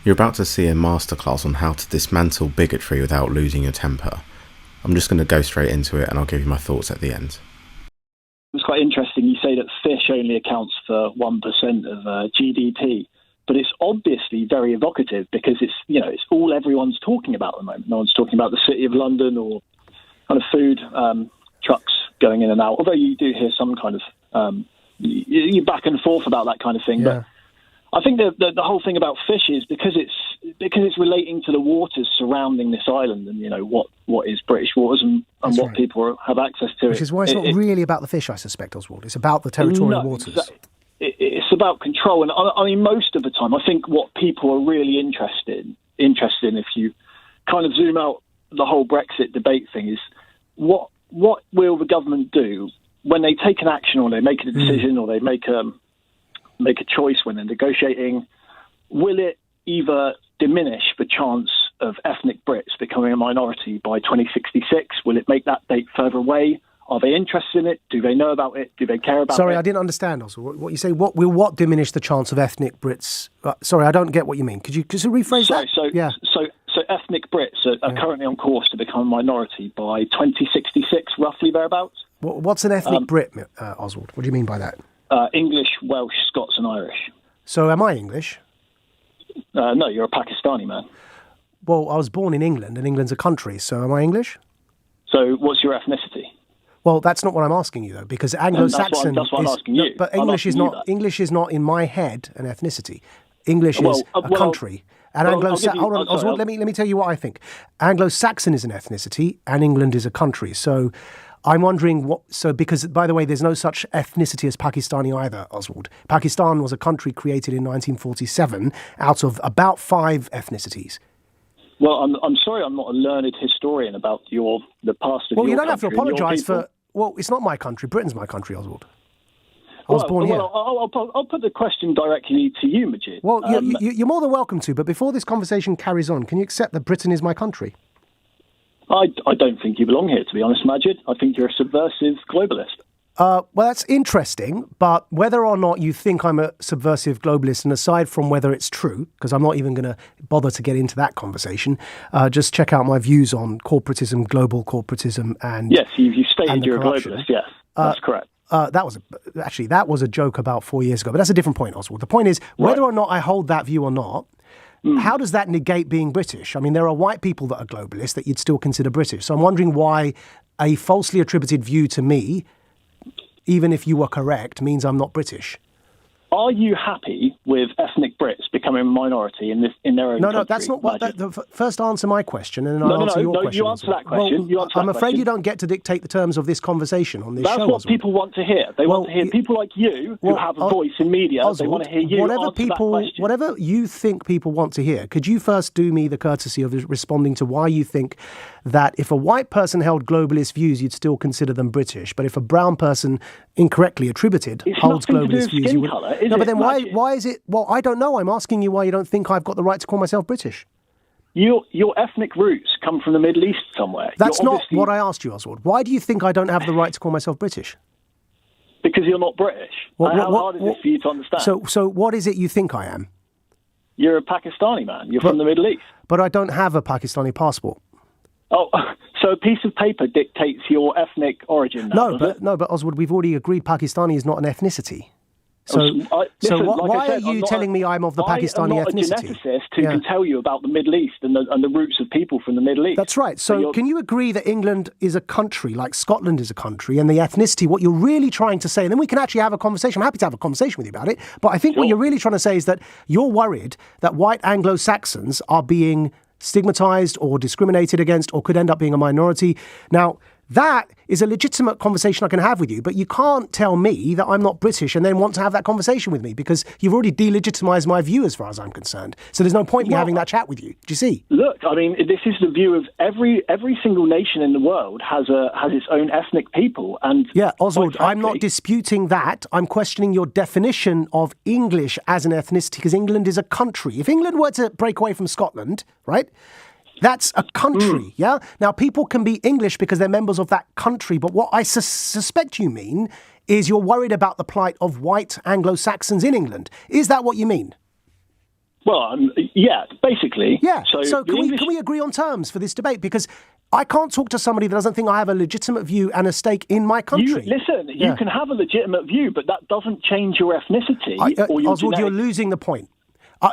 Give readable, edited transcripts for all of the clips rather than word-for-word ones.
You're about to see a masterclass on how to dismantle bigotry without losing your temper. I'm just going to go straight into it and I'll give you my thoughts at the end. It's quite interesting. You say that fish only accounts for 1% of GDP, but it's obviously very evocative because it's all everyone's talking about at the moment. No one's talking about the City of London or kind of food trucks going in and out, although you do hear some kind of you back and forth about that kind of thing. Yeah. But I think the whole thing about fish is because it's relating to the waters surrounding this island and what is British waters and what right. people have access to. Which is why it's not really about the fish, I suspect, Oswald. It's about the territorial waters. Exactly. It's about control, and I mean most of the time, I think what people are really interested in, if you kind of zoom out the whole Brexit debate thing, is what will the government do when they take an action or they make a decision or they make a choice when they're negotiating? Will it either diminish the chance of ethnic Brits becoming a minority by 2066? Will it make that date further away? Are they interested in it? Do they know about it? Do they care about it? Sorry, I didn't understand also. What you say, what diminish the chance of ethnic Brits? Sorry, I don't get what you mean. Could you rephrase that? So ethnic Brits are currently on course to become a minority by 2066, roughly thereabouts. What's an ethnic Brit, Oswald? What do you mean by that? English, Welsh, Scots and Irish. So am I English? No, you're a Pakistani man. Well, I was born in England, and England's a country, so am I English? So what's your ethnicity? Well, that's not what I'm asking you, though, because Anglo-Saxon that's what I'm asking you. But English is not in my head an ethnicity. English is a country. And hold on, Oswald, let me tell you what I think. Anglo-Saxon is an ethnicity, and England is a country. So I'm wondering because, by the way, there's no such ethnicity as Pakistani either, Oswald. Pakistan was a country created in 1947 out of about 5 ethnicities. Well, I'm sorry, I'm not a learned historian about the past of your country. Well, you don't have to apologise for. Well, it's not my country. Britain's my country, Oswald. I was born here. I'll put the question directly to you, Majid. Well, you're more than welcome to. But before this conversation carries on, can you accept that Britain is my country? I don't think you belong here, to be honest, Majid. I think you're a subversive globalist. Well, that's interesting, but whether or not you think I'm a subversive globalist, and aside from whether it's true, because I'm not even going to bother to get into that conversation, just check out my views on corporatism, global corporatism, and yes, you stated you're a corruption. globalist. Yes, that's correct. That was a joke about 4 years ago, but that's a different point, Oswald. The point is, whether or not I hold that view or not, how does that negate being British? I mean, there are white people that are globalists that you'd still consider British. So I'm wondering why a falsely attributed view to me, even if you were correct, means I'm not British. Are you happy with ethnic Brits becoming a minority in their own country? No, that's not what... First answer my question, and then I'll answer your question. You answer that question. Well, I'm afraid you don't get to dictate the terms of this conversation on this show. That's what people want to hear. They want to hear people like you who have a voice in media. Oswald, they want to hear you answer that question. Whatever you think people want to hear, could you first do me the courtesy of responding to why you think that if a white person held globalist views, you'd still consider them British, but if a brown person incorrectly attributed holds globalist views, you would... No, but then why is it... Well, I don't know. I'm asking you why you don't think I've got the right to call myself British. Your ethnic roots come from the Middle East somewhere. That's not what I asked you, Oswald. Why do you think I don't have the right to call myself British? Because you're not British. How hard is it for you to understand? So what is it you think I am? You're a Pakistani man. You're from the Middle East. But I don't have a Pakistani passport. Oh, so a piece of paper dictates your ethnic origin now, No, but Oswald, we've already agreed Pakistani is not an ethnicity. Why are you telling me I'm of the Pakistani ethnicity? I'm not a geneticist who can tell you about the Middle East and the roots of people from the Middle East. That's right. So can you agree that England is a country, like Scotland is a country, and the ethnicity, what you're really trying to say, and then we can actually have a conversation. I'm happy to have a conversation with you about it, but I think what you're really trying to say is that you're worried that white Anglo-Saxons are being stigmatized or discriminated against or could end up being a minority. Now, that is a legitimate conversation I can have with you, but you can't tell me that I'm not British and then want to have that conversation with me because you've already delegitimized my view as far as I'm concerned. So there's no point in me having that chat with you. Do you see? Look, I mean, this is the view of every single nation in the world has its own ethnic people. And yeah, Oswald, I'm not disputing that. I'm questioning your definition of English as an ethnicity because England is a country. If England were to break away from Scotland, right? That's a country, yeah? Now, people can be English because they're members of that country, but what I suspect you mean is you're worried about the plight of white Anglo-Saxons in England. Is that what you mean? Well, yeah, basically. Yeah. So can English... we agree on terms for this debate? Because I can't talk to somebody that doesn't think I have a legitimate view and a stake in my country. You can have a legitimate view, but that doesn't change your ethnicity or your Oswald, you're losing the point.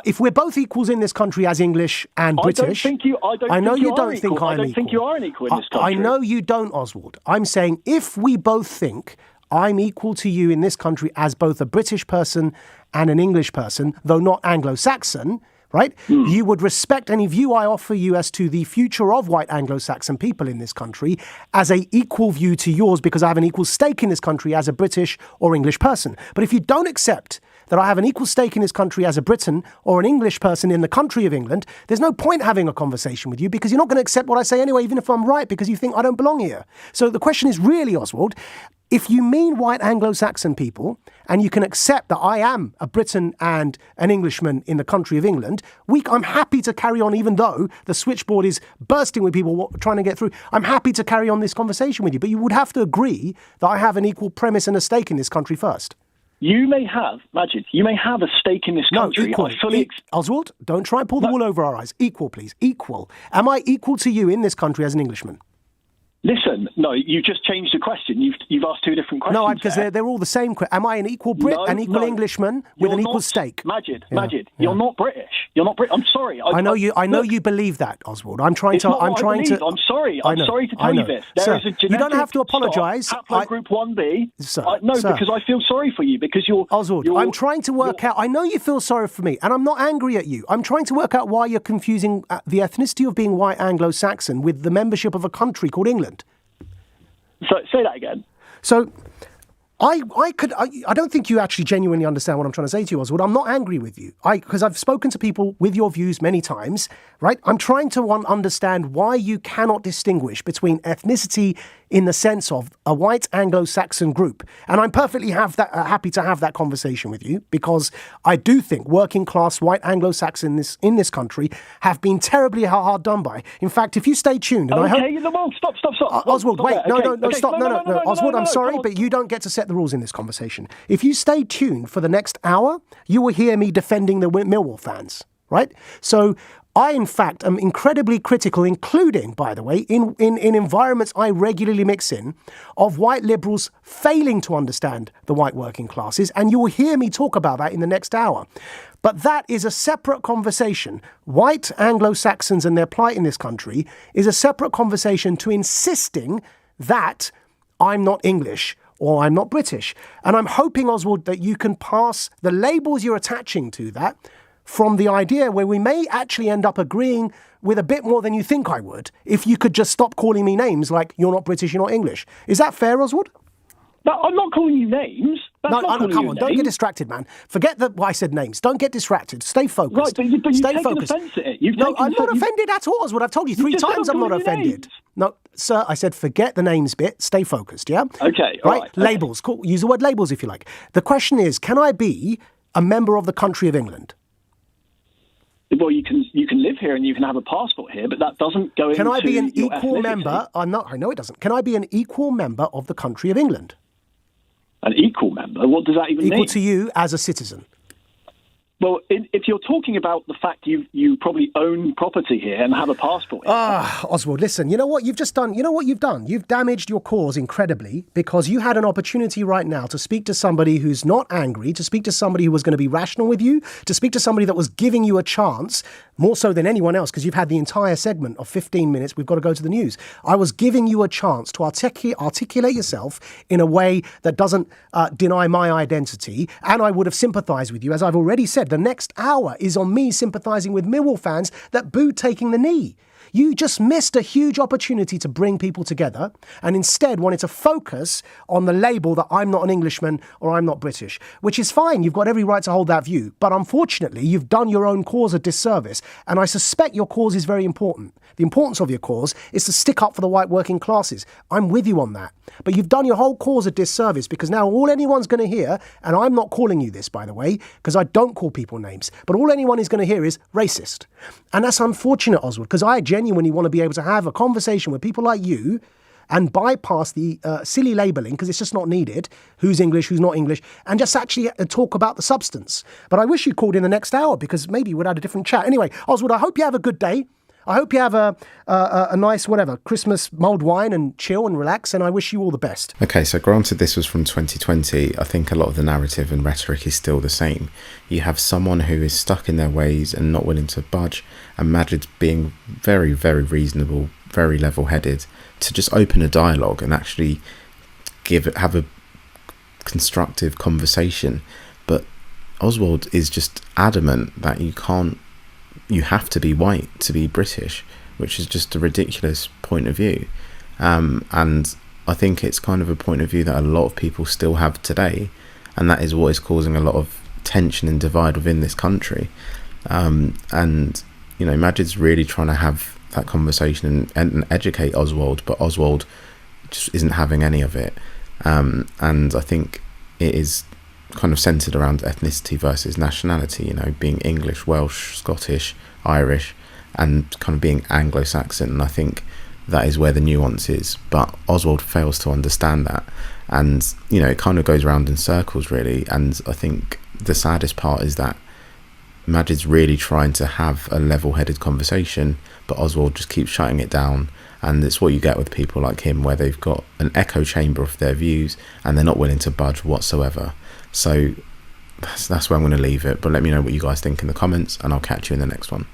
If we're both equals in this country as English and British, I know you don't think I'm equal. I don't think you are an equal in this country. I know you don't, Oswald. I'm saying if we both think I'm equal to you in this country as both a British person and an English person, though not Anglo-Saxon, right? You would respect any view I offer you as to the future of white Anglo-Saxon people in this country as a equal view to yours because I have an equal stake in this country as a British or English person. But if you don't accept that I have an equal stake in this country as a Briton or an English person in the country of England, there's no point having a conversation with you because you're not going to accept what I say anyway, even if I'm right, because you think I don't belong here. So the question is really, Oswald, if you mean white Anglo-Saxon people and you can accept that I am a Briton and an Englishman in the country of England, I'm happy to carry on even though the switchboard is bursting with people trying to get through. I'm happy to carry on this conversation with you, but you would have to agree that I have an equal premise and a stake in this country first. You may have, Majid, a stake in this country. No, equal. Oswald, don't try and pull the wool over our eyes. Equal, please. Equal. Am I equal to you in this country as an Englishman? Listen, no, you just changed the question. You've asked two different questions. No, because they're all the same. Am I an equal Brit, an equal Englishman with an equal stake? Majid, you're not British. You're not British. I'm sorry. I know you believe that, Oswald. I'm sorry to tell you this. There is a genetic you don't have to apologise. Haplogroup 1B. Sir, because I feel sorry for you because you're Oswald. I'm trying to work out. I know you feel sorry for me, and I'm not angry at you. I'm trying to work out why you're confusing the ethnicity of being white Anglo-Saxon with the membership of a country called England. So say that again. So I don't think you actually genuinely understand what I'm trying to say to you, Oswald. I'm not angry with you. Because I've spoken to people with your views many times, right? I'm trying to understand why you cannot distinguish between ethnicity in the sense of a white Anglo-Saxon group. And I'm perfectly happy to have that conversation with you because I do think working class white Anglo-Saxons in this country have been terribly hard done by. In fact, if you stay tuned... And stop. Oswald, wait. Stop. No, Oswald, I'm sorry, but you don't get to set the rules in this conversation. If you stay tuned for the next hour, you will hear me defending the Millwall fans, right? So I, in fact, am incredibly critical, including, by the way, in environments I regularly mix in, of white liberals failing to understand the white working classes, and you will hear me talk about that in the next hour. But that is a separate conversation. White Anglo-Saxons and their plight in this country is a separate conversation to insisting that I'm not English or I'm not British. And I'm hoping, Oswald, that you can pass the labels you're attaching to that from the idea where we may actually end up agreeing with a bit more than you think I would if you could just stop calling me names like you're not British, you're not English. Is that fair, Oswald? No, I'm not calling you names. Come on, don't get distracted, man. Forget that I said names. Don't get distracted. Stay focused. Right, but you've taken offence at it. I'm not offended at all, Oswald. I've told you 3 times I'm not offended. No, sir, I said forget the names bit. Stay focused, yeah? Okay, all right. Labels. Cool. Use the word labels if you like. The question is, can I be a member of the country of England? Well, you can live here and you can have a passport here, but that doesn't go into Can I be an your equal ethnicity. member? I know it doesn't. Can I be an equal member of the country of England? An equal member? What does that even mean? Equal to you as a citizen. Well, if you're talking about the fact you probably own property here and have a passport here. Oswald, listen, you know what you've just done? You know what you've done? You've damaged your cause incredibly because you had an opportunity right now to speak to somebody who's not angry, to speak to somebody who was going to be rational with you, to speak to somebody that was giving you a chance, more so than anyone else, because you've had the entire segment of 15 minutes. We've got to go to the news. I was giving you a chance to articulate yourself in a way that doesn't deny my identity, and I would have sympathised with you, as I've already said. The next hour is on me sympathising with Millwall fans that booed taking the knee. You just missed a huge opportunity to bring people together and instead wanted to focus on the label that I'm not an Englishman or I'm not British, which is fine. You've got every right to hold that view. But unfortunately, you've done your own cause a disservice. And I suspect your cause is very important. The importance of your cause is to stick up for the white working classes. I'm with you on that. But you've done your whole cause a disservice because now all anyone's going to hear, and I'm not calling you this, by the way, because I don't call people names, but all anyone is going to hear is racist. And that's unfortunate, Oswald, because I genuinely want to be able to have a conversation with people like you and bypass the silly labelling, because it's just not needed, who's English, who's not English, and just actually talk about the substance. But I wish you called in the next hour, because maybe we'd had a different chat. Anyway, Oswald, I hope you have a good day. I hope you have a nice, Christmas mulled wine and chill and relax, and I wish you all the best. Okay, so granted this was from 2020, I think a lot of the narrative and rhetoric is still the same. You have someone who is stuck in their ways and not willing to budge, and Majid's being very, very reasonable, very level-headed, to just open a dialogue and actually have a constructive conversation. But Oswald is just adamant that you have to be white to be British, which is just a ridiculous point of view. And I think it's kind of a point of view that a lot of people still have today, and that is what is causing a lot of tension and divide within this country. And, Majid's really trying to have that conversation and educate Oswald, but Oswald just isn't having any of it. And I think it is kind of centered around ethnicity versus nationality, being English, Welsh, Scottish, Irish, and kind of being Anglo-Saxon. And I think that is where the nuance is, but Oswald fails to understand that, and it kind of goes around in circles really. And I think the saddest part is that Majid's really trying to have a level-headed conversation, but Oswald just keeps shutting it down. And it's what you get with people like him, where they've got an echo chamber of their views and they're not willing to budge whatsoever. So that's where I'm going to leave it. But let me know what you guys think in the comments, and I'll catch you in the next one.